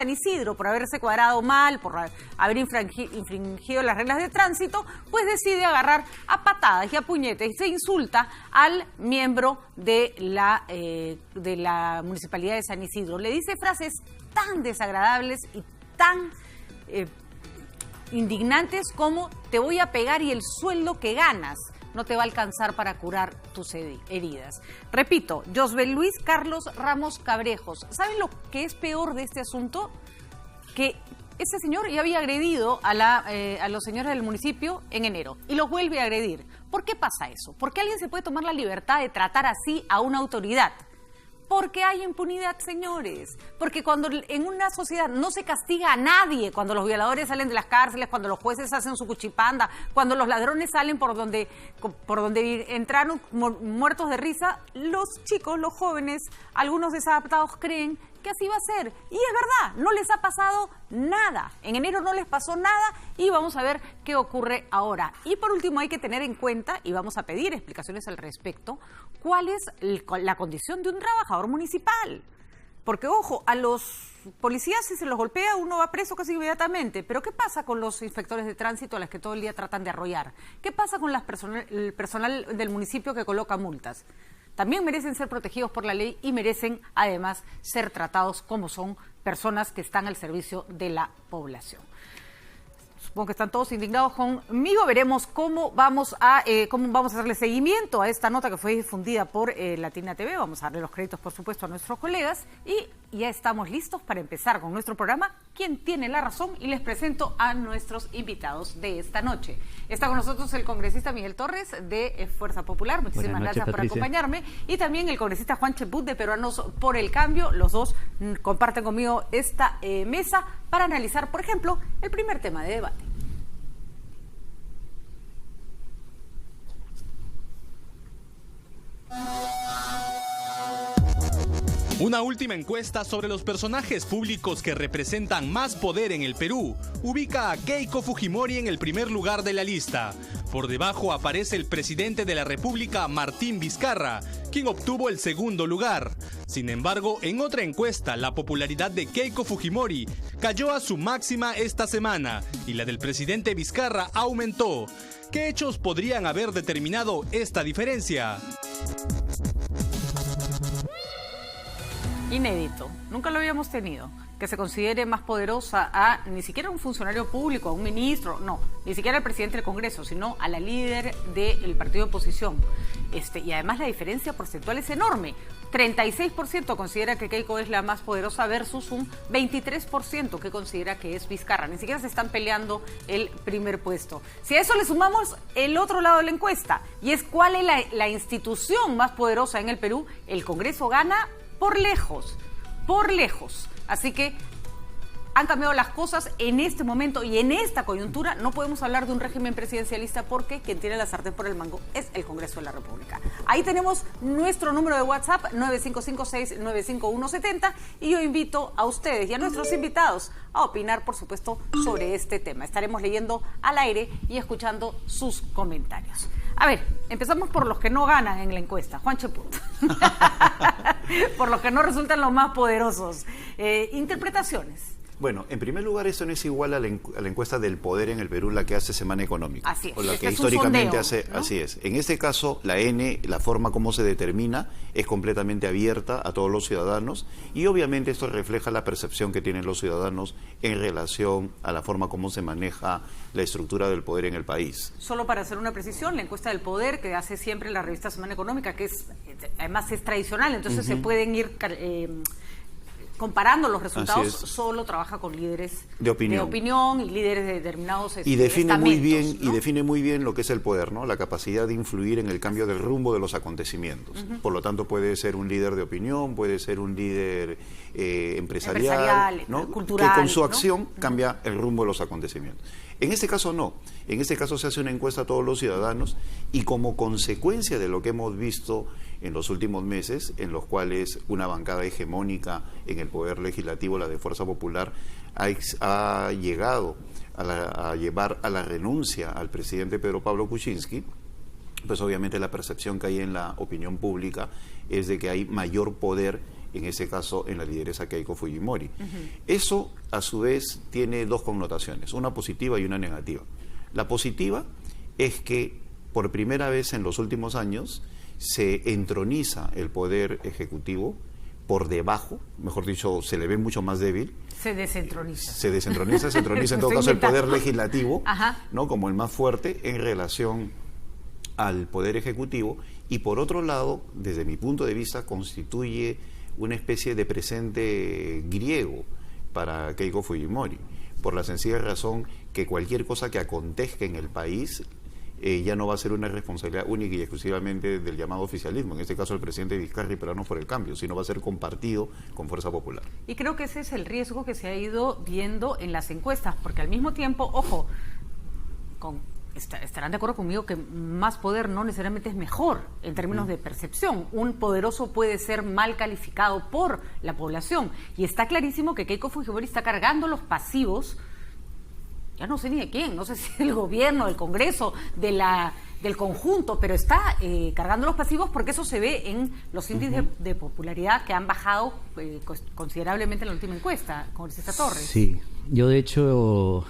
San Isidro, por haberse cuadrado mal, por haber infringido las reglas de tránsito, pues decide agarrar a patadas y a puñetes y se insulta al miembro de la Municipalidad de San Isidro. Le dice frases tan desagradables y tan indignantes como: te voy a pegar y el sueldo que ganas no te va a alcanzar para curar tus heridas. Repito, Josbel Luis Carlos Ramos Cabrejos. ¿Saben lo que es peor de este asunto? Que este señor ya había agredido a los señores del municipio en enero y los vuelve a agredir. ¿Por qué pasa eso? ¿Por qué alguien se puede tomar la libertad de tratar así a una autoridad? Porque hay impunidad, señores. Porque cuando en una sociedad no se castiga a nadie, cuando los violadores salen de las cárceles, cuando los jueces hacen su cuchipanda, cuando los ladrones salen por donde entraron muertos de risa, los chicos, los jóvenes, algunos desadaptados creen que así va a ser. Y es verdad, no les ha pasado nada. En enero no les pasó nada y vamos a ver qué ocurre ahora. Y por último hay que tener en cuenta, y vamos a pedir explicaciones al respecto, cuál es la condición de un trabajador municipal. Porque, ojo, a los policías si se los golpea uno va preso casi inmediatamente. Pero ¿qué pasa con los inspectores de tránsito a las que todo el día tratan de arrollar? ¿Qué pasa con el personal del municipio que coloca multas? También merecen ser protegidos por la ley y merecen, además, ser tratados como son personas que están al servicio de la población. Supongo que están todos indignados conmigo. Veremos cómo vamos a darle seguimiento a esta nota que fue difundida por Latina TV. Vamos a darle los créditos, por supuesto, a nuestros colegas. Y ya estamos listos para empezar con nuestro programa ¿Quién tiene la razón? Y les presento a nuestros invitados de esta noche. Está con nosotros el congresista Miguel Torres de Fuerza Popular. Muchísimas gracias por acompañarme. Y también el congresista Juan Cheput de Peruanos por el Cambio. Los dos comparten conmigo esta mesa para analizar, por ejemplo, el primer tema de debate. Una última encuesta sobre los personajes públicos que representan más poder en el Perú ubica a Keiko Fujimori en el primer lugar de la lista. Por debajo aparece el presidente de la República, Martín Vizcarra, quien obtuvo el segundo lugar. Sin embargo, en otra encuesta, la popularidad de Keiko Fujimori cayó a su máxima esta semana y la del presidente Vizcarra aumentó. ¿Qué hechos podrían haber determinado esta diferencia? Inédito, nunca lo habíamos tenido, que se considere más poderosa a ni siquiera un funcionario público, a un ministro, no, ni siquiera al presidente del Congreso, sino a la líder del partido de oposición. Y además la diferencia porcentual es enorme. 36% considera que Keiko es la más poderosa versus un 23% que considera que es Vizcarra. Ni siquiera se están peleando el primer puesto. Si a eso le sumamos el otro lado de la encuesta, y es cuál es la institución más poderosa en el Perú, el Congreso gana por lejos, por lejos. Así que han cambiado las cosas en este momento y en esta coyuntura. No podemos hablar de un régimen presidencialista porque quien tiene la sartén por el mango es el Congreso de la República. Ahí tenemos nuestro número de WhatsApp, 9556-95170, y yo invito a ustedes y a nuestros invitados a opinar, por supuesto, sobre este tema. Estaremos leyendo al aire y escuchando sus comentarios. A ver, empezamos por los que no ganan en la encuesta. Juan Cheput. Por los que no resultan los más poderosos. Interpretaciones. Bueno, en primer lugar, eso no es igual a la encuesta del poder en el Perú, la que hace Semana Económica. Así es. O la que históricamente hace, ¿no? Así es. En este caso, la N, la forma como se determina, es completamente abierta a todos los ciudadanos y obviamente esto refleja la percepción que tienen los ciudadanos en relación a la forma como se maneja la estructura del poder en el país. Solo para hacer una precisión, la encuesta del poder que hace siempre la revista Semana Económica, que además es tradicional, entonces se pueden ir comparando los resultados, solo trabaja con líderes de opinión y líderes de determinados y define muy bien, ¿no? Y define muy bien lo que es el poder, ¿no? La capacidad de influir en el cambio del rumbo de los acontecimientos. Por lo tanto, puede ser un líder de opinión, puede ser un líder empresarial, ¿no? Cultural, que con su acción cambia el rumbo de los acontecimientos. En este caso no. En este caso se hace una encuesta a todos los ciudadanos y como consecuencia de lo que hemos visto en los últimos meses, en los cuales una bancada hegemónica en el poder legislativo, la de Fuerza Popular, ha llegado a llevar a la renuncia al presidente Pedro Pablo Kuczynski, pues obviamente la percepción que hay en la opinión pública es de que hay mayor poder en ese caso en la lideresa Keiko Fujimori. Eso, a su vez, tiene dos connotaciones, una positiva y una negativa. La positiva es que por primera vez en los últimos años se entroniza el poder ejecutivo por debajo, mejor dicho, se le ve mucho más débil. Se descentroniza. Se entroniza en todo caso el poder legislativo, ¿no? Como el más fuerte en relación al poder ejecutivo, y por otro lado, desde mi punto de vista, constituye una especie de presente griego para Keiko Fujimori, por la sencilla razón que cualquier cosa que acontezca en el país ya no va a ser una responsabilidad única y exclusivamente del llamado oficialismo, en este caso el presidente Vizcarra y Peruanos por el Cambio, sino va a ser compartido con Fuerza Popular. Y creo que ese es el riesgo que se ha ido viendo en las encuestas, porque al mismo tiempo, ojo, estarán de acuerdo conmigo que más poder no necesariamente es mejor en términos de percepción. Un poderoso puede ser mal calificado por la población, y está clarísimo que Keiko Fujimori está cargando los pasivos. Ya no sé ni de quién, no sé si del gobierno, del Congreso, del conjunto, pero está cargando los pasivos porque eso se ve en los índices de popularidad que han bajado considerablemente en la última encuesta, congresista Torres. Sí, yo de hecho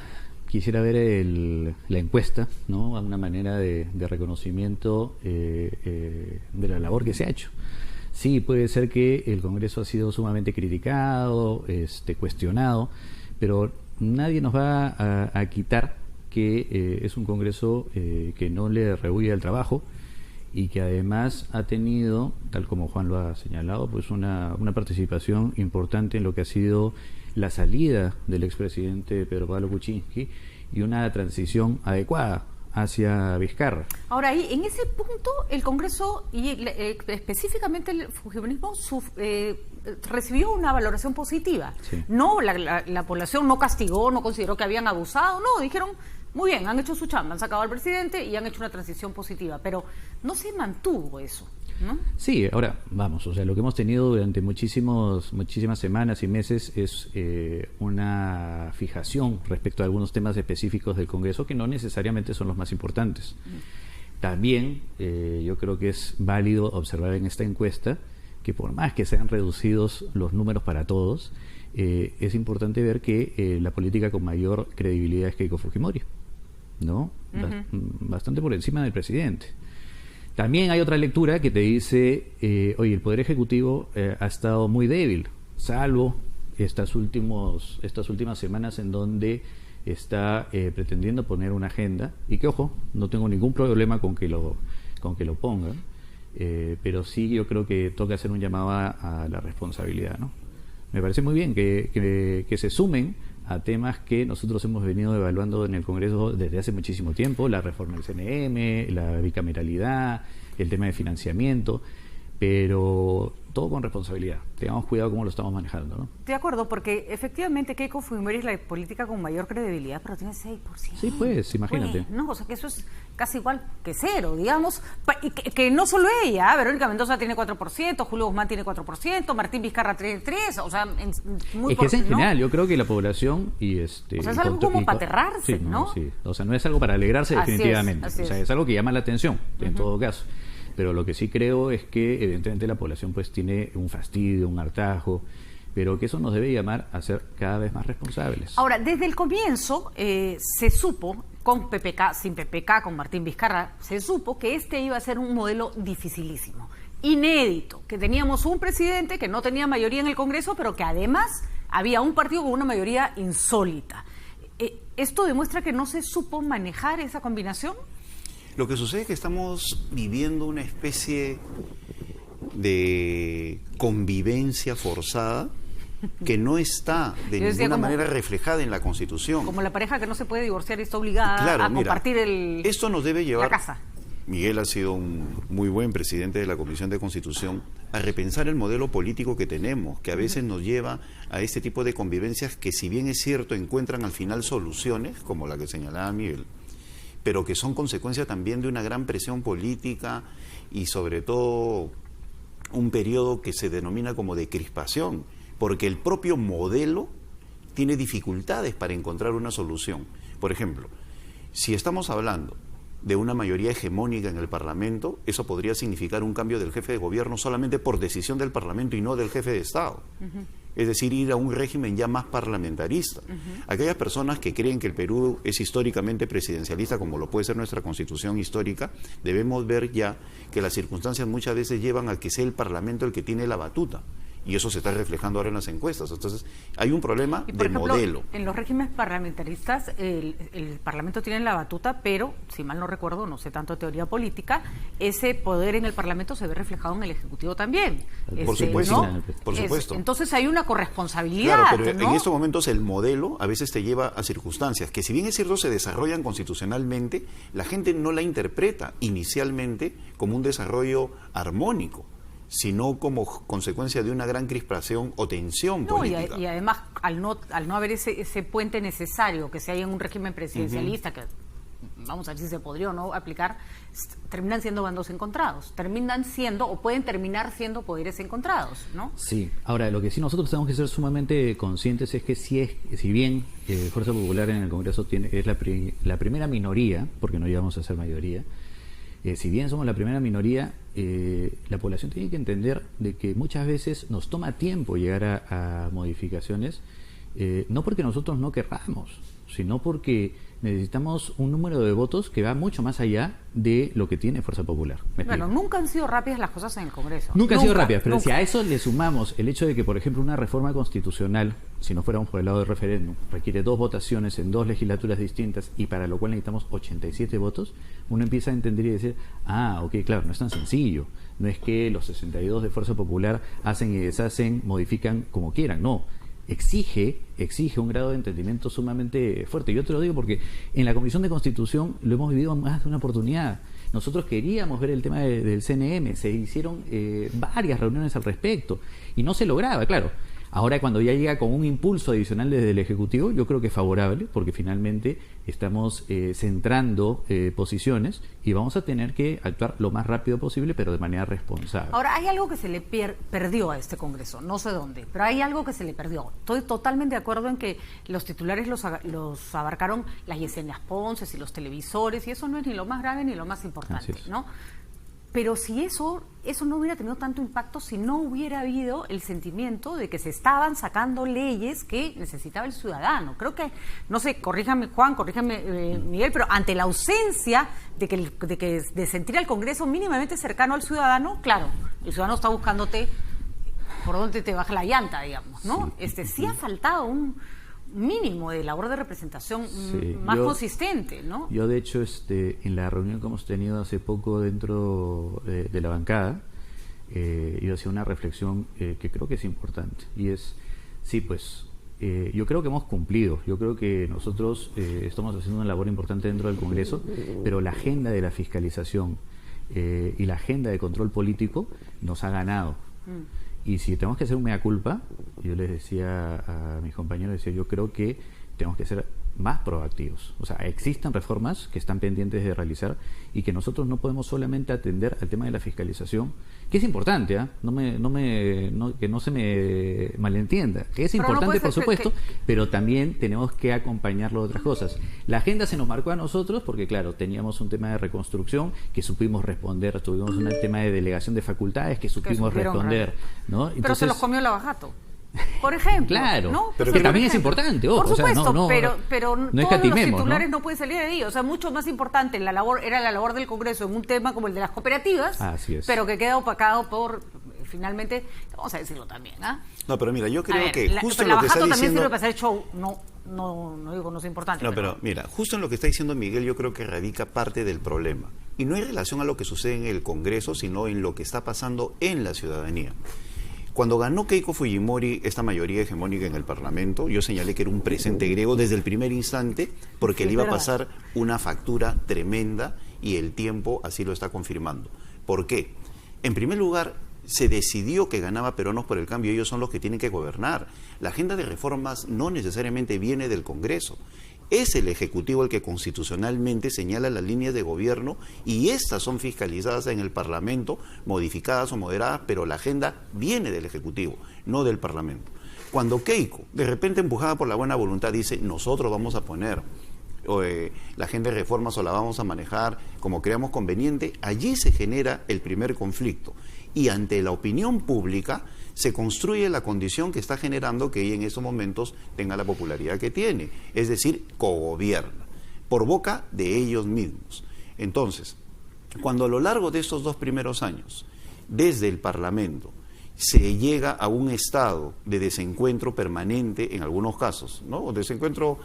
quisiera ver la encuesta, ¿no? A una manera de reconocimiento de la labor que se ha hecho. Sí, puede ser que el Congreso ha sido sumamente criticado, cuestionado, pero nadie nos va a quitar que es un Congreso que no le rehuye al trabajo y que además ha tenido, tal como Juan lo ha señalado, pues una participación importante en lo que ha sido la salida del expresidente Pedro Pablo Kuczynski y una transición adecuada hacia Vizcarra. Ahora, ahí, en ese punto, el Congreso y específicamente el fujimorismo recibió una valoración positiva. Sí. No, la población no castigó, no consideró que habían abusado, no, dijeron, muy bien, han hecho su chamba, han sacado al presidente y han hecho una transición positiva, pero no se mantuvo eso, ¿no? Sí, ahora, vamos, o sea, lo que hemos tenido durante muchísimas semanas y meses es una fijación respecto a algunos temas específicos del Congreso que no necesariamente son los más importantes. También yo creo que es válido observar en esta encuesta que por más que sean reducidos los números para todos, es importante ver que la política con mayor credibilidad es Keiko Fujimori, ¿no? Bastante por encima del presidente. También hay otra lectura que te dice, oye, el Poder Ejecutivo ha estado muy débil, salvo estas últimas semanas en donde está pretendiendo poner una agenda, y que, ojo, no tengo ningún problema con que lo ponga, pero sí yo creo que toca hacer un llamado a la responsabilidad, ¿no? Me parece muy bien que se sumen a temas que nosotros hemos venido evaluando en el Congreso desde hace muchísimo tiempo, la reforma del CNM, la bicameralidad, el tema de financiamiento, pero todo con responsabilidad. Tengamos cuidado cómo lo estamos manejando, ¿no? De acuerdo, porque efectivamente Keiko Fujimori es la política con mayor credibilidad, pero tiene 6%. Sí, pues, imagínate. Pues, no, o sea, que eso es casi igual que cero, digamos. Y que no solo ella, Verónica Mendoza tiene 4%, Julio Guzmán tiene 4%, Martín Vizcarra tiene 3%, o sea, muy... Es que es en general, yo creo que la población y... o sea, es algo como para aterrarse, sí, ¿no? Sí, o sea, no es algo para alegrarse definitivamente. Así es. O sea, es algo que llama la atención, en todo caso. Pero lo que sí creo es que evidentemente la población pues tiene un fastidio, un hartazgo, pero que eso nos debe llamar a ser cada vez más responsables. Ahora, desde el comienzo se supo, con PPK, sin PPK, con Martín Vizcarra, se supo que este iba a ser un modelo dificilísimo, inédito, que teníamos un presidente que no tenía mayoría en el Congreso, pero que además había un partido con una mayoría insólita. ¿Esto demuestra que no se supo manejar esa combinación? Lo que sucede es que estamos viviendo una especie de convivencia forzada que no está de ninguna manera reflejada en la Constitución. Como la pareja que no se puede divorciar y está obligada a compartir esto nos debe llevar, la casa. Miguel ha sido un muy buen presidente de la Comisión de Constitución, a repensar el modelo político que tenemos, que a veces nos lleva a este tipo de convivencias que, si bien es cierto, encuentran al final soluciones, como la que señalaba Miguel, pero que son consecuencia también de una gran presión política y sobre todo un periodo que se denomina como de crispación, porque el propio modelo tiene dificultades para encontrar una solución. Por ejemplo, si estamos hablando de una mayoría hegemónica en el Parlamento, eso podría significar un cambio del jefe de gobierno solamente por decisión del Parlamento y no del jefe de Estado. Es decir, ir a un régimen ya más parlamentarista. Aquellas personas que creen que el Perú es históricamente presidencialista, como lo puede ser nuestra Constitución histórica, debemos ver ya que las circunstancias muchas veces llevan a que sea el Parlamento el que tiene la batuta. Y eso se está reflejando ahora en las encuestas. Entonces, hay un problema de modelo. En los regímenes parlamentaristas, el Parlamento tiene la batuta, pero, si mal no recuerdo, no sé tanto de teoría política, ese poder en el Parlamento se ve reflejado en el Ejecutivo también. Por supuesto, ¿no? por supuesto. Entonces hay una corresponsabilidad. Claro, pero ¿no? en estos momentos el modelo a veces te lleva a circunstancias que, si bien es cierto, se desarrollan constitucionalmente, la gente no la interpreta inicialmente como un desarrollo armónico, sino como consecuencia de una gran crispación o tensión política. Y además, al no haber ese puente necesario que se hay en un régimen presidencialista, que vamos a ver si se podría o no aplicar, terminan siendo bandos encontrados, terminan siendo o pueden terminar siendo poderes encontrados, ¿no? Sí, ahora lo que sí nosotros tenemos que ser sumamente conscientes es que si bien Fuerza Popular en el Congreso es la primera minoría, porque no llegamos a ser mayoría, si bien somos la primera minoría, la población tiene que entender de que muchas veces nos toma tiempo llegar a modificaciones, no porque nosotros no querramos, sino porque necesitamos un número de votos que va mucho más allá de lo que tiene Fuerza Popular. Bueno, nunca han sido rápidas las cosas en el Congreso. Nunca han sido rápidas, pero si a eso le sumamos el hecho de que, por ejemplo, una reforma constitucional, si no fuéramos por el lado del referéndum, requiere 2 votaciones en 2 legislaturas distintas y para lo cual necesitamos 87 votos, uno empieza a entender y decir, ok, claro, no es tan sencillo. No es que los 62 de Fuerza Popular hacen y deshacen, modifican como quieran, no. Exige un grado de entendimiento sumamente fuerte. Yo te lo digo porque en la Comisión de Constitución lo hemos vivido más de una oportunidad. Nosotros queríamos ver el tema del CNM, se hicieron varias reuniones al respecto y no se lograba, claro. Ahora, cuando ya llega con un impulso adicional desde el Ejecutivo, yo creo que es favorable, porque finalmente estamos centrando posiciones y vamos a tener que actuar lo más rápido posible, pero de manera responsable. Ahora, hay algo que se le perdió a este Congreso, no sé dónde, pero hay algo que se le perdió. Estoy totalmente de acuerdo en que los titulares los abarcaron las Yesenias Ponce y los televisores, y eso no es ni lo más grave ni lo más importante, ¿no? Pero si eso no hubiera tenido tanto impacto, si no hubiera habido el sentimiento de que se estaban sacando leyes que necesitaba el ciudadano. Creo que, no sé, corríjame Juan, corríjame Miguel, pero ante la ausencia de sentir al Congreso mínimamente cercano al ciudadano, claro, el ciudadano está buscándote por dónde te baja la llanta, digamos, ¿no? Sí ha faltado un mínimo de labor de representación más consistente, ¿no? Yo, de hecho, en la reunión que hemos tenido hace poco dentro de la bancada, yo hacía una reflexión que creo que es importante, y es, yo creo que hemos cumplido, yo creo que nosotros estamos haciendo una labor importante dentro del Congreso, pero la agenda de la fiscalización y la agenda de control político nos ha ganado. Y si tenemos que hacer un mea culpa, yo les decía a mis compañeros, yo creo que tenemos que ser más proactivos. O sea, existen reformas que están pendientes de realizar y que nosotros no podemos solamente atender al tema de la fiscalización, que es importante, que no se me malentienda, que es importante, por supuesto, pero también tenemos que acompañarlo de otras cosas. La agenda se nos marcó a nosotros porque, claro, teníamos un tema de reconstrucción que supimos responder, tuvimos un tema de delegación de facultades que supimos responder, ¿no? Entonces, pero se los comió Lavajato. Por ejemplo, claro, ¿no? pero que también es importante, ojo, por supuesto, o sea, pero no todos los titulares no pueden salir de ahí, o sea, mucho más importante era la labor del Congreso en un tema como el de las cooperativas, pero que queda opacado por, finalmente, vamos a decirlo también, No, pero mira, yo creo que justo en lo que está también diciendo... sirve para hacer show, no digo no es importante. No, pero mira, justo en lo que está diciendo Miguel, yo creo que radica parte del problema. Y no en relación a lo que sucede en el Congreso, sino en lo que está pasando en la ciudadanía. Cuando ganó Keiko Fujimori esta mayoría hegemónica en el Parlamento, yo señalé que era un presente griego desde el primer instante, porque le iba a pasar una factura tremenda y el tiempo así lo está confirmando. ¿Por qué? En primer lugar, se decidió que ganaba Peronos por el Cambio, ellos son los que tienen que gobernar. La agenda de reformas no necesariamente viene del Congreso. Es el Ejecutivo el que constitucionalmente señala las líneas de gobierno y estas son fiscalizadas en el Parlamento, modificadas o moderadas, pero la agenda viene del Ejecutivo, no del Parlamento. Cuando Keiko, de repente empujada por la buena voluntad, dice, nosotros vamos a poner la agenda de reformas o la vamos a manejar como creamos conveniente, allí se genera el primer conflicto. Y ante la opinión pública se construye la condición que está generando que ella en estos momentos tenga la popularidad que tiene, es decir, cogobierna, por boca de ellos mismos. Entonces, cuando a lo largo de estos 2 primeros años, desde el Parlamento, se llega a un estado de desencuentro permanente en algunos casos, ¿no? Desencuentro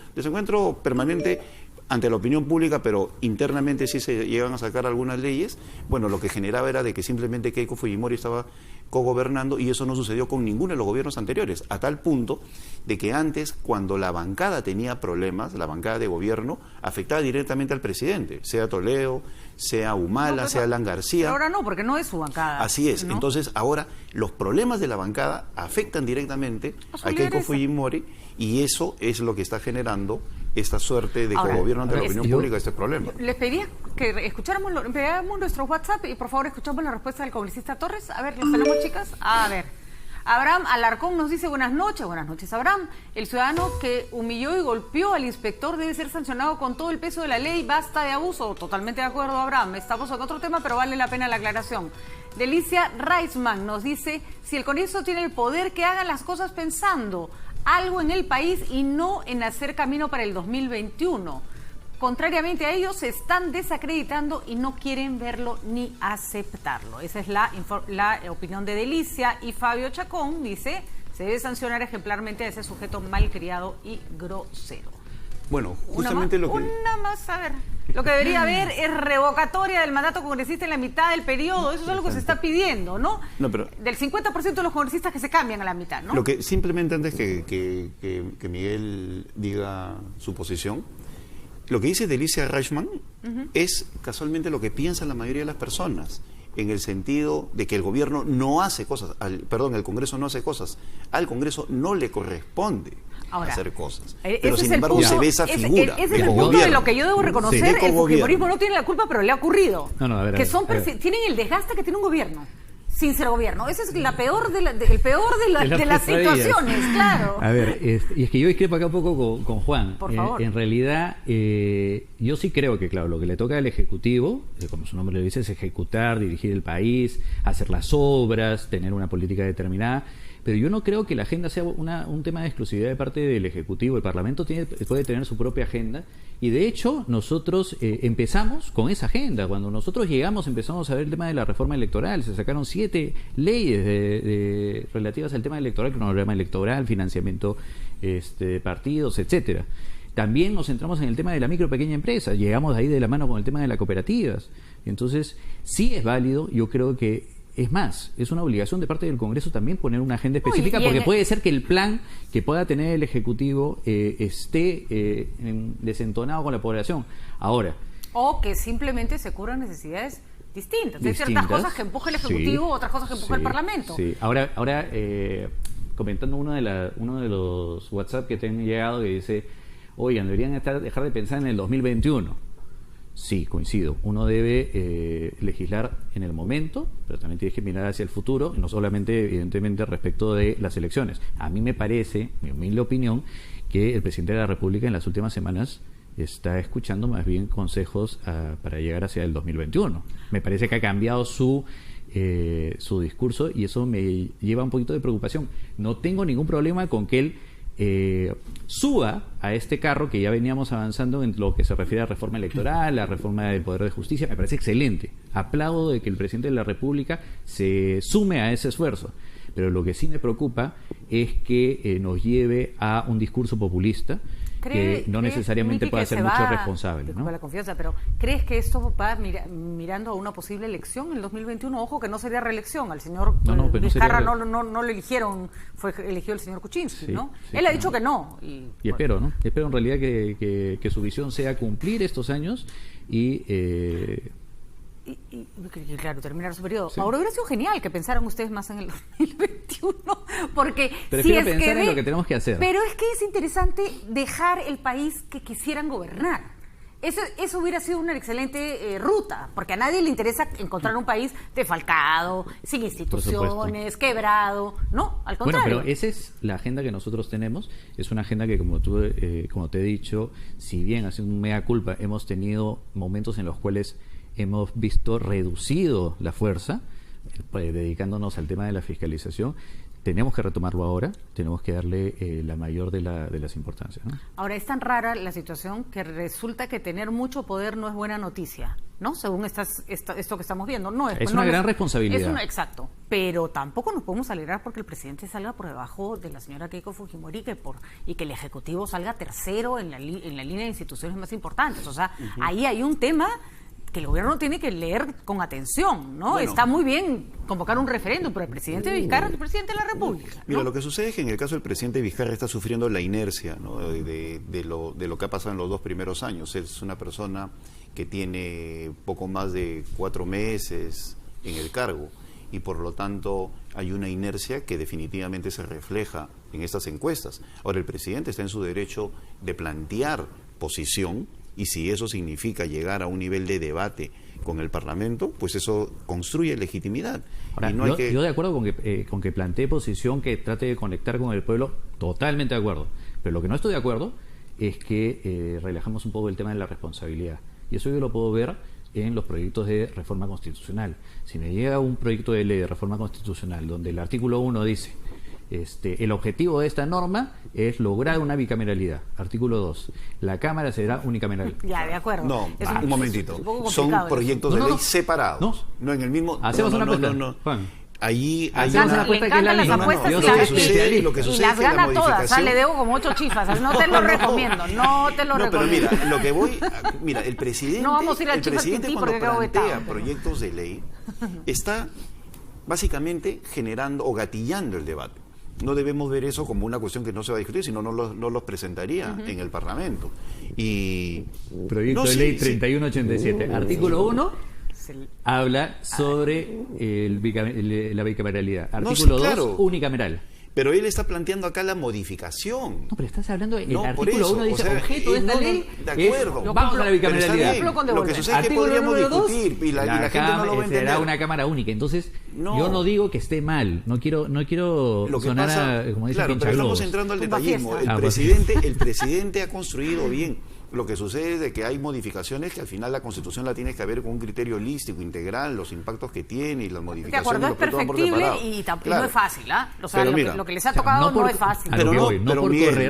permanente ante la opinión pública, pero internamente sí se llegan a sacar algunas leyes. Bueno, lo que generaba era de que simplemente Keiko Fujimori estaba cogobernando, y eso no sucedió con ninguno de los gobiernos anteriores, a tal punto de que antes, cuando la bancada tenía problemas, la bancada de gobierno afectaba directamente al presidente, sea Toledo, sea Humala, sea Alan García. Pero ahora no, porque no es su bancada. Así es, ¿no? Entonces ahora los problemas de la bancada afectan directamente a Keiko Fujimori, y eso es lo que está generando esta suerte de cogobierno ante la opinión pública, este problema. Les pedía que escucháramos nuestro WhatsApp y por favor escuchamos la respuesta del congresista Torres. A ver, ¿los tenemos, chicas? A ver. Abraham Alarcón nos dice: buenas noches Abraham. El ciudadano que humilló y golpeó al inspector debe ser sancionado con todo el peso de la ley, basta de abuso. Totalmente de acuerdo, Abraham. Estamos en otro tema, pero vale la pena la aclaración. Delicia Reisman nos dice: si el Congreso tiene el poder, que hagan las cosas pensando algo en el país y no en hacer camino para el 2021. Contrariamente a ellos, se están desacreditando y no quieren verlo ni aceptarlo. Esa es la opinión de Delicia. Y Fabio Chacón dice: se debe sancionar ejemplarmente a ese sujeto malcriado y grosero. Bueno, justamente Una más, a ver. Lo que debería haber es revocatoria del mandato congresista en la mitad del periodo. Eso es algo que se está pidiendo, ¿no? No, pero del 50% de los congresistas que se cambian a la mitad, ¿no? Lo que simplemente, antes que Miguel diga su posición, lo que dice Delicia Reichmann es casualmente lo que piensan la mayoría de las personas, en el sentido de que el gobierno no hace cosas, el Congreso no hace cosas, al Congreso no le corresponde hacer cosas. Pero sin embargo se ve esa figura. Ese es el punto de lo que yo debo reconocer. El fujimorismo no tiene la culpa, pero le ha ocurrido. Tienen el desgaste que tiene un gobierno sin ser gobierno. Esa es el peor de las situaciones, claro. A ver, y es que yo discrepo acá un poco con Juan. Por favor. En realidad, yo sí creo que, claro, lo que le toca al Ejecutivo, como su nombre le dice, es ejecutar, dirigir el país, hacer las obras, tener una política determinada. Pero yo no creo que la agenda sea un tema de exclusividad de parte del Ejecutivo. El Parlamento puede tener su propia agenda, y de hecho nosotros empezamos con esa agenda. Cuando nosotros llegamos empezamos a ver el tema de la reforma electoral. Se sacaron 7 leyes relativas al tema electoral, cronograma electoral, financiamiento de partidos, etcétera. También nos centramos en el tema de la micro y pequeña empresa. Llegamos ahí de la mano con el tema de las cooperativas. Entonces, sí es válido. Yo creo que es más, es una obligación de parte del Congreso también poner una agenda específica, porque puede ser que el plan que pueda tener el Ejecutivo esté desentonado con la población. Ahora, o que simplemente se cubran necesidades distintas. Hay ciertas cosas que empuje el Ejecutivo, otras cosas que empuje el Parlamento. Sí. Ahora comentando uno de los WhatsApp que te han llegado, que dice: oigan, deberían dejar de pensar en el 2021. Sí, coincido. Uno debe legislar en el momento, pero también tienes que mirar hacia el futuro, no solamente, evidentemente, respecto de las elecciones. A mí me parece, mi humilde opinión, que el presidente de la República en las últimas semanas está escuchando más bien consejos para llegar hacia el 2021. Me parece que ha cambiado su discurso, y eso me lleva un poquito de preocupación. No tengo ningún problema con que él suba a este carro que ya veníamos avanzando en lo que se refiere a reforma electoral, la reforma del Poder de Justicia. Me parece excelente. Aplaudo de que el presidente de la República se sume a ese esfuerzo. Pero lo que sí me preocupa es que nos lleve a un discurso populista que no necesariamente pueda ser mucho responsable, ¿no? La confianza, pero ¿crees que esto va mirando a una posible elección en el 2021? Ojo, que no sería reelección. Al señor Vizcarra no lo eligieron, eligió el señor Kuczynski, ¿no? Sí, él ha dicho que no. Y espero, ¿no? Espero en realidad que su visión sea cumplir estos años y claro, terminar su periodo. Sí. Ahora hubiera sido genial que pensaran ustedes más en el 2021, porque prefiero pensar en lo que tenemos que hacer. Pero es que es interesante dejar el país que quisieran gobernar. Eso hubiera sido una excelente ruta, porque a nadie le interesa encontrar un país defalcado, sin instituciones, quebrado. No, al contrario. Bueno, pero esa es la agenda que nosotros tenemos. Es una agenda que, como te he dicho, si bien haciendo un mea culpa, hemos tenido momentos en los cuales hemos visto reducido la fuerza, dedicándonos al tema de la fiscalización. Tenemos que retomarlo ahora, tenemos que darle la mayor de las importancias, ¿no? Ahora, es tan rara la situación que resulta que tener mucho poder no es buena noticia, ¿no? Según esto que estamos viendo. Es una gran responsabilidad. Exacto, pero tampoco nos podemos alegrar porque el presidente salga por debajo de la señora Keiko Fujimori y que el Ejecutivo salga tercero en la línea de instituciones más importantes. O sea, ahí hay un tema que el gobierno tiene que leer con atención, ¿no? Bueno, está muy bien convocar un referéndum, pero el presidente Vizcarra es el presidente de la República, ¿no? Mira, lo que sucede es que en el caso del presidente Vizcarra está sufriendo la inercia, ¿no? de lo que ha pasado en los 2 primeros años. Es una persona que tiene poco más de 4 meses en el cargo y por lo tanto hay una inercia que definitivamente se refleja en estas encuestas. Ahora, el presidente está en su derecho de plantear posición, y si eso significa llegar a un nivel de debate con el Parlamento, pues eso construye legitimidad. Ahora, y yo de acuerdo con que plantee posición que trate de conectar con el pueblo, totalmente de acuerdo. Pero lo que no estoy de acuerdo es que relajamos un poco el tema de la responsabilidad. Y eso yo lo puedo ver en los proyectos de reforma constitucional. Si me llega un proyecto de ley de reforma constitucional donde el artículo 1 dice el objetivo de esta norma es lograr una bicameralidad. Artículo 2. La Cámara será unicameral. Ya, de acuerdo. No, un momentito. Son proyectos de ley separados. No en el mismo... Hacemos una apuesta. Juan. Allí hay una apuesta que es la misma. Lo que sucede y las gana todas. Le debo como 8 chifas. No te lo recomiendo. No te lo recomiendo. Pero mira, lo que voy... Mira, el presidente... No vamos a ir al presidente cuando plantea proyectos de ley está básicamente generando o gatillando el debate. No debemos ver eso como una cuestión que no se va a discutir, sino no los presentaría en el Parlamento. Proyecto de ley 3187, artículo 1, habla sobre la bicameralidad. Artículo 2, unicameral. Pero él está planteando acá la modificación. No, pero estás hablando del artículo 1, dice, objeto de esta ley de acuerdo. Vamos a la bicameralidad. Lo que sucede es que podríamos discutir y la gente no lo va a entender. Será una cámara única. Entonces, yo no digo que esté mal. No quiero sonar como dice claro, pero estamos entrando al detallismo. El presidente ha construido bien. Lo que sucede es de que hay modificaciones que al final la Constitución la tiene que ver con un criterio holístico, integral, los impactos que tiene y las modificaciones. De acuerdo, es perfectible y tampoco no es fácil, ¿ah? O sea, lo que les ha tocado no es fácil. Pero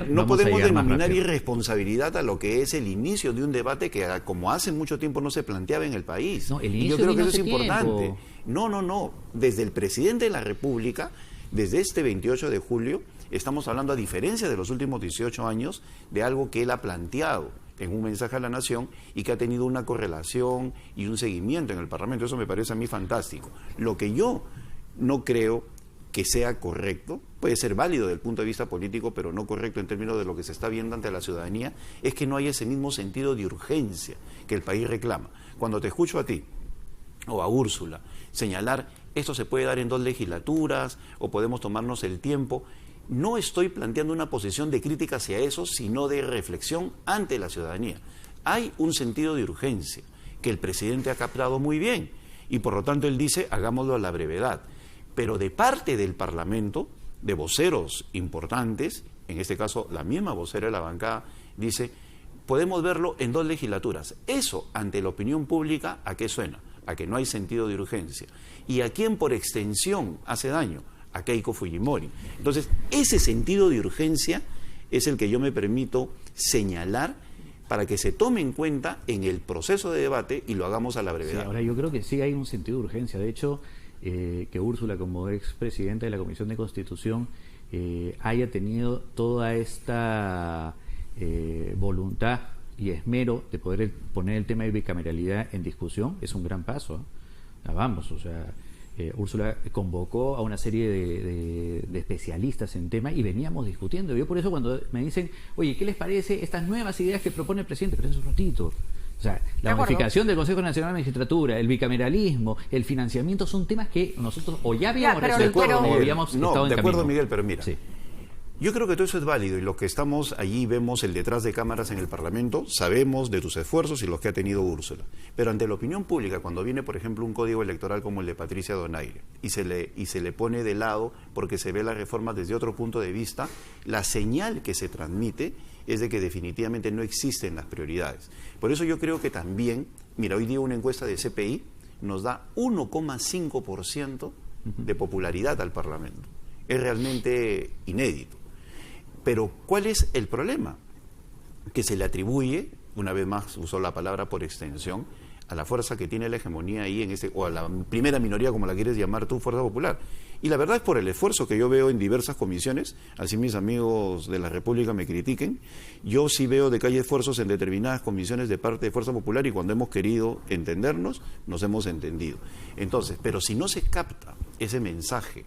no podemos denominar irresponsabilidad a lo que es el inicio de un debate que, como hace mucho tiempo, no se planteaba en el país. Y yo creo que eso es importante. No. Desde el presidente de la República, desde este 28 de julio, estamos hablando, a diferencia de los últimos 18 años, de algo que él ha planteado en un mensaje a la nación y que ha tenido una correlación y un seguimiento en el Parlamento. Eso me parece a mí fantástico. Lo que yo no creo que sea correcto, puede ser válido desde el punto de vista político, pero no correcto en términos de lo que se está viendo ante la ciudadanía, es que no hay ese mismo sentido de urgencia que el país reclama. Cuando te escucho a ti o a Úrsula señalar, esto se puede dar en 2 legislaturas o podemos tomarnos el tiempo, no estoy planteando una posición de crítica hacia eso, sino de reflexión ante la ciudadanía. Hay un sentido de urgencia que el presidente ha captado muy bien y por lo tanto él dice, hagámoslo a la brevedad. Pero de parte del Parlamento, de voceros importantes, en este caso la misma vocera de la bancada, dice, podemos verlo en 2 legislaturas. Eso, ante la opinión pública, ¿a qué suena? A que no hay sentido de urgencia. ¿Y a quién por extensión hace daño? A Keiko Fujimori. Entonces, ese sentido de urgencia es el que yo me permito señalar para que se tome en cuenta en el proceso de debate y lo hagamos a la brevedad. Sí, ahora yo creo que sí hay un sentido de urgencia. De hecho, que Úrsula, como expresidenta de la Comisión de Constitución, haya tenido toda esta voluntad y esmero de poder poner el tema de bicameralidad en discusión, es un gran paso. Vamos, o sea... Úrsula convocó a una serie de especialistas en tema y veníamos discutiendo. Yo por eso cuando me dicen, oye, ¿qué les parece estas nuevas ideas que propone el presidente? Pero eso es un ratito. O sea, la modificación del Consejo Nacional de Magistratura, el bicameralismo, el financiamiento son temas que nosotros o ya habíamos resuelto o habíamos estado en camino. De acuerdo, Miguel, pero mira, Yo creo que todo eso es válido y los que estamos allí vemos el detrás de cámaras en el Parlamento, sabemos de tus esfuerzos y los que ha tenido Úrsula. Pero ante la opinión pública, cuando viene, por ejemplo, un código electoral como el de Patricia Donaire y se le pone de lado porque se ve la reforma desde otro punto de vista, la señal que se transmite es de que definitivamente no existen las prioridades. Por eso yo creo que también, mira, hoy día una encuesta de CPI nos da 1,5% de popularidad al Parlamento. Es realmente inédito. Pero ¿cuál es el problema? Que se le atribuye, una vez más usó la palabra por extensión, a la fuerza que tiene la hegemonía ahí, o a la primera minoría, como la quieres llamar tú, Fuerza Popular. Y la verdad es por el esfuerzo que yo veo en diversas comisiones, así mis amigos de la República me critiquen, yo sí veo de que hay esfuerzos en determinadas comisiones de parte de Fuerza Popular y cuando hemos querido entendernos, nos hemos entendido. Entonces, pero si no se capta ese mensaje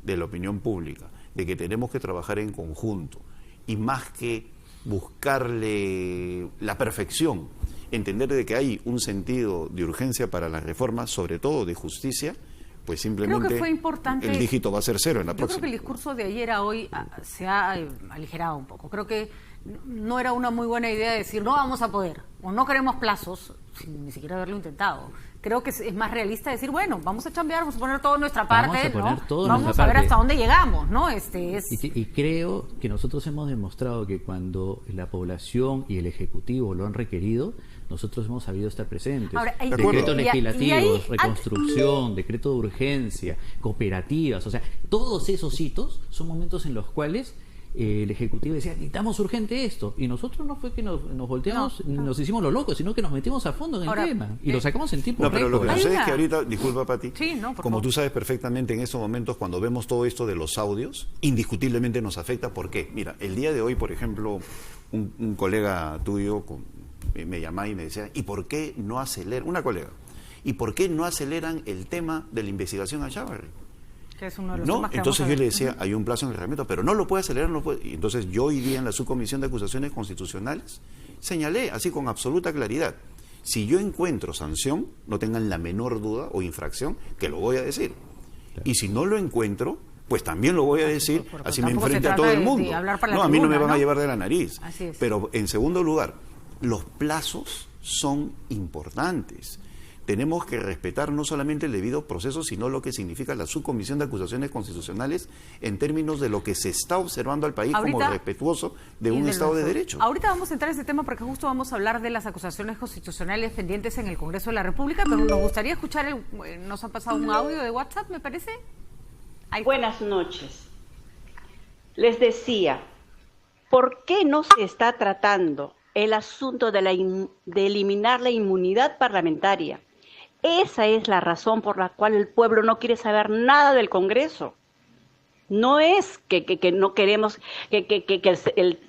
de la opinión pública, de que tenemos que trabajar en conjunto y más que buscarle la perfección, entender de que hay un sentido de urgencia para las reformas, sobre todo de justicia, pues simplemente creo que fue importante, el dígito va a ser 0 en la próxima. Yo creo que el discurso de ayer a hoy se ha aligerado un poco. Creo que no era una muy buena idea decir no vamos a poder o no queremos plazos sin ni siquiera haberlo intentado. Creo que es más realista decir, bueno, vamos a chambear, vamos a poner todo nuestra parte, vamos a ver hasta dónde llegamos, ¿no? Y creo que nosotros hemos demostrado que cuando la población y el Ejecutivo lo han requerido, nosotros hemos sabido estar presentes. Ahora, decretos legislativos, reconstrucción, decreto de urgencia, cooperativas, o sea, todos esos hitos son momentos en los cuales el Ejecutivo decía, necesitamos urgente esto, y nosotros no fue que nos volteamos, nos hicimos los locos, sino que nos metimos a fondo en el tema y lo sacamos en tiempo récord. Pero lo que sucede es que ahorita, disculpa Pati, como tú sabes perfectamente, en estos momentos cuando vemos todo esto de los audios, indiscutiblemente nos afecta. ¿Por qué? Mira, el día de hoy, por ejemplo, un colega tuyo me llamaba y me decía, ¿y por qué no aceleran? Una colega, ¿y por qué no aceleran el tema de la investigación a Chávarri? Es uno de los no, entonces yo le decía, hay un plazo en el reglamento, pero no lo puede acelerar, no puede. Y entonces yo hoy día en la subcomisión de acusaciones constitucionales señalé así con absoluta claridad, si yo encuentro sanción, no tengan la menor duda o infracción, que lo voy a decir. Claro. Y si no lo encuentro, pues también lo voy a decir, así me enfrente a todo el mundo. No, a mí no me van a llevar de la nariz. Pero en segundo lugar, los plazos son importantes. Tenemos que respetar no solamente el debido proceso, sino lo que significa la subcomisión de acusaciones constitucionales en términos de lo que se está observando al país como respetuoso de un Estado de Derecho. Ahorita vamos a entrar en ese tema porque justo vamos a hablar de las acusaciones constitucionales pendientes en el Congreso de la República, pero nos gustaría escuchar, nos ha pasado un audio de WhatsApp, me parece. Buenas noches. Les decía, ¿por qué no se está tratando el asunto de eliminar la inmunidad parlamentaria? Esa es la razón por la cual el pueblo no quiere saber nada del Congreso. No es que no queremos que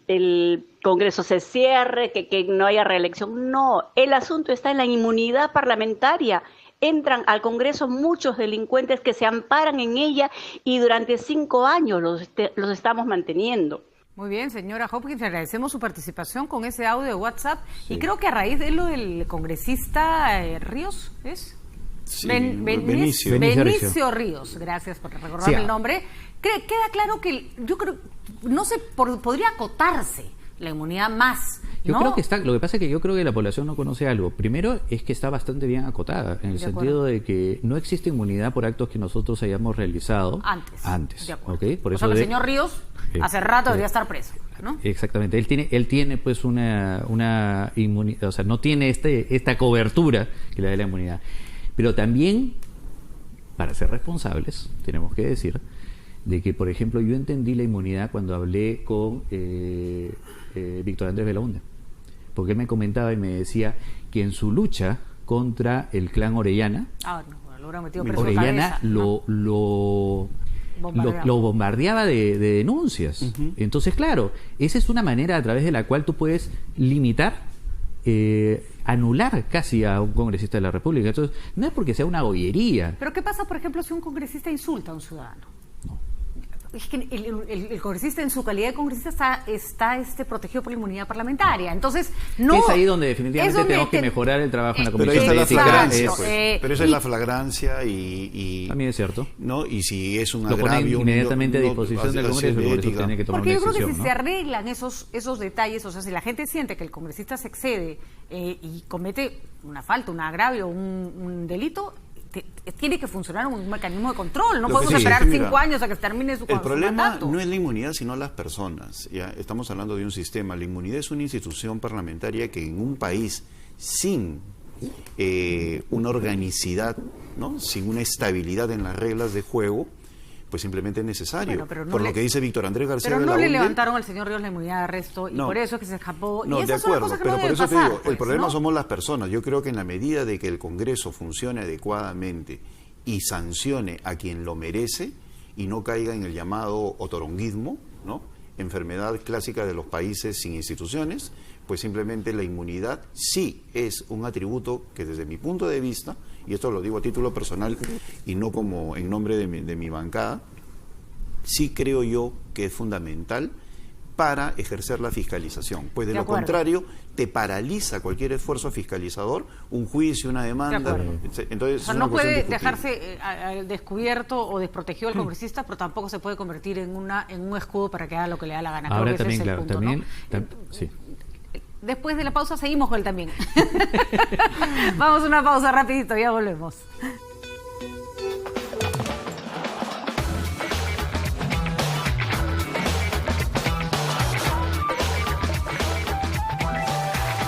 el Congreso se cierre, que no haya reelección. No, el asunto está en la inmunidad parlamentaria. Entran al Congreso muchos delincuentes que se amparan en ella y durante 5 años los estamos manteniendo. Muy bien, señora Hopkins, le agradecemos su participación con ese audio de WhatsApp. Sí. Y creo que a raíz de lo del congresista Ríos, ¿es? Sí, Benicio Ríos, gracias por recordarme el nombre. Queda claro que yo creo, no sé, podría acotarse la inmunidad más. Yo creo que está, lo que pasa es que yo creo que la población no conoce algo. Primero es que está bastante bien acotada, en el sentido de que no existe inmunidad por actos que nosotros hayamos realizado antes. ¿Okay? Por eso el señor Ríos hace rato debería estar preso, ¿no? Exactamente. Él tiene pues una inmunidad, o sea, no tiene esta cobertura que le da la inmunidad. Pero también, para ser responsables, tenemos que decir de que, por ejemplo, yo entendí la inmunidad cuando hablé con Víctor Andrés Belaúnde, porque él me comentaba y me decía que en su lucha contra el clan Orellana, Orellana lo bombardeaba de denuncias. Entonces, claro, esa es una manera a través de la cual tú puedes limitar, anular casi a un congresista de la República. Entonces, no es porque sea una bollería. Pero ¿qué pasa, por ejemplo, si un congresista insulta a un ciudadano? es que el congresista en su calidad de congresista está protegido por la inmunidad parlamentaria. Entonces, no... Es ahí donde definitivamente tenemos que mejorar el trabajo en la Pero Comisión ahí está la de Ética. flagrancia, Es- pues. Pero esa es la flagrancia y También es cierto. ¿no? Y si es un Lo ponen agravio... inmediatamente a no, disposición del así Congreso, el de Congreso ética. tiene que tomar Porque una yo creo que decisión, si ¿no? se arreglan esos detalles, o sea, si la gente siente que el congresista se excede y comete una falta, un agravio, un delito, tiene que funcionar un mecanismo de control. No Lo que podemos sí, esperar es que 5 mira, años a que termine su El su problema mandato. no es la inmunidad, sino las personas. ¿Ya? Estamos hablando de un sistema. La inmunidad es una institución parlamentaria que en un país sin una organicidad, ¿no? Sin una estabilidad en las reglas de juego, pues simplemente es necesario. Bueno, pero no por le- lo que dice Víctor Andrés García Pero de no la le UNDE, levantaron al señor Ríos la inmunidad de arresto y No. por eso es que se escapó. No, y de esas son las acuerdo, cosas que pero no por deben eso te pasar, digo, el pues, problema ¿no? somos las personas. Yo creo que en la medida de que el Congreso funcione adecuadamente y sancione a quien lo merece y no caiga en el llamado otoronguismo, ¿no? Enfermedad clásica de los países sin instituciones, pues simplemente la inmunidad sí es un atributo que desde mi punto de vista, y esto lo digo a título personal y no como en nombre de mi bancada, sí creo yo que es fundamental para ejercer la fiscalización. Pues de De lo acuerdo. contrario, te paraliza cualquier esfuerzo fiscalizador, un juicio, una demanda. De acuerdo. Entonces, O sea, es no una cuestión puede discutible. dejarse al descubierto o desprotegido el congresista, pero tampoco se puede convertir en un escudo para que haga lo que le da la gana. Creo Ahora que ese también, es el claro, punto, también... ¿no? sí. Después de la pausa seguimos con él también. Vamos a una pausa rapidito, ya volvemos.